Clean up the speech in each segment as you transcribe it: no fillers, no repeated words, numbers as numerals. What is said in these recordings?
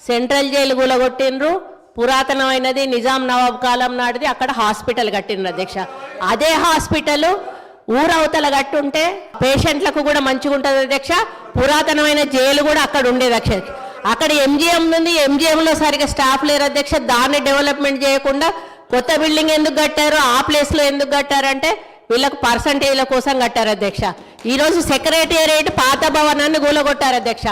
Central jail కూలగొట్టిండ్రు, పురాతనమైనది నిజాం నవాబ్ కాలం నాటిది, అక్కడ హాస్పిటల్ కట్టిండ్రు అధ్యక్ష. అదే హాస్పిటల్ ఊరవతల కట్టుంటే పేషెంట్లకు కూడా మంచిగా ఉంటుంది అధ్యక్ష. పురాతనమైన జైలు కూడా అక్కడ ఉండేది అధ్యక్ష. అక్కడ ఎంజిఎం ఉంది, ఎంజిఎంలో సరిగా స్టాఫ్ లేరు అధ్యక్ష. దాన్ని డెవలప్మెంట్ చేయకుండా కొత్త బిల్డింగ్ ఎందుకు కట్టారు, ఆ ప్లేస్లో ఎందుకు కట్టారంటే వీళ్ళకు పర్సంటేజ్ల కోసం కట్టారు అధ్యక్ష. ఈరోజు సెక్రటేరియట్ పాత భవనాన్ని కూలగొట్టారు అధ్యక్ష.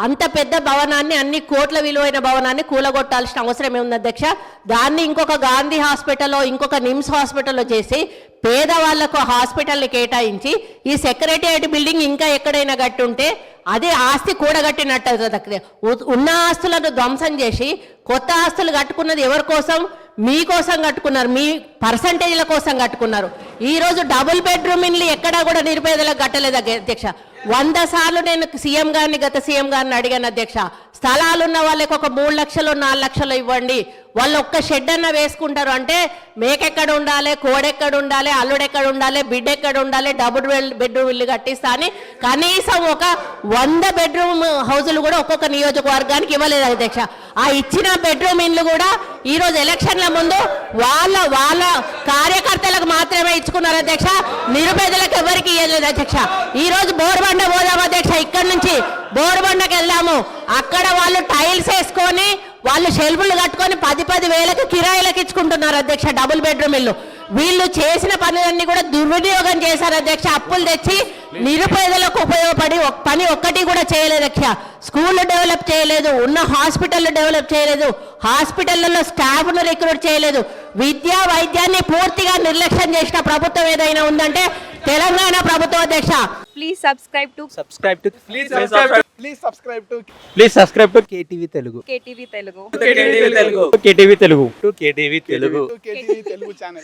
అంత పెద్ద భవనాన్ని, అన్ని కోట్ల విలువైన భవనాన్ని కూలగొట్టాల్సిన అవసరం ఏముంది అధ్యక్ష? దాన్ని ఇంకొక గాంధీ హాస్పిటల్లో, ఇంకొక నిమ్స్ హాస్పిటల్లో చేసి పేదవాళ్లకు హాస్పిటల్ని కేటాయించి ఈ సెక్రటేరియట్ బిల్డింగ్ ఇంకా ఎక్కడైనా కట్టుంటే అదే ఆస్తి కూడగట్టినట్టు. ఉన్న ఆస్తులను ధ్వంసం చేసి కొత్త ఆస్తులు కట్టుకున్నది ఎవరి కోసం? మీకోసం కట్టుకున్నారు, మీ పర్సంటేజ్ల కోసం కట్టుకున్నారు. ఈరోజు డబుల్ బెడ్రూమ్ ఇల్లు ఎక్కడా కూడా నిరుపేదలకు కట్టలేదు అధ్యక్ష. 100 సార్లు నేను సీఎం గారిని, గత సీఎం గారిని అడిగాను అధ్యక్ష. స్థలాలు ఉన్న వాళ్ళకి ఒక 3 లక్షలు 4 లక్షలు ఇవ్వండి, వాళ్ళు ఒక్క షెడ్ అన్న వేసుకుంటారు అంటే మేకెక్కడ ఉండాలి, కోడెక్కడ ఉండాలి, అల్లుడెక్కడ ఉండాలి, బిడ్డ ఎక్కడ ఉండాలి, డబుల్ బెడ్రూమ్ ఇల్లు కట్టిస్తా అని కనీసం ఒక 100 బెడ్రూమ్ హౌజులు కూడా ఒక్కొక్క నియోజకవర్గానికి ఇవ్వలేదు అధ్యక్ష. ఆ ఇచ్చిన బెడ్రూమ్ ఇల్లు కూడా ఈరోజు ఎలక్షన్ల ముందు వాళ్ళ కార్యకర్తలకు మాత్రమే ఇచ్చుకున్నారు అధ్యక్ష. నిరుపేదలకు ఎవరికి ఇవ్వలేదు అధ్యక్ష. ఈరోజు బోర్బండ పోదాం అధ్యక్ష, ఇక్కడి నుంచి బోర్బండకి వెళ్దాము. అక్కడ వాళ్ళు టైల్స్ వేసుకొని, వాళ్ళు షెల్ఫ్లు కట్టుకొని 10-10 వేలకు కిరాయిలకు ఇచ్చుకుంటున్నారు అధ్యక్ష డబుల్ బెడ్రూమ్ ఇల్లు. వీళ్ళు చేసిన పనులన్నీ కూడా దుర్వినియోగం చేశారు అధ్యక్ష. అప్పులు తెచ్చి నిరుపేదలకు ఉపయోగపడి పని ఒక్కటి కూడా చేయలేదు అధ్యక్ష. స్కూళ్ళు డెవలప్ చేయలేదు, ఉన్న హాస్పిటల్ డెవలప్ చేయలేదు, హాస్పిటళ్లలో స్టాఫ్ను రిక్రూట్ చేయలేదు. విద్యా వైద్యాన్ని పూర్తిగా నిర్లక్ష్యం చేసిన ప్రభుత్వం ఏదైనా ఉందంటే తెలంగాణ ప్రభుత్వం అధ్యక్ష. Please subscribe to KTV Telugu. KTV Telugu. KTV Telugu channel.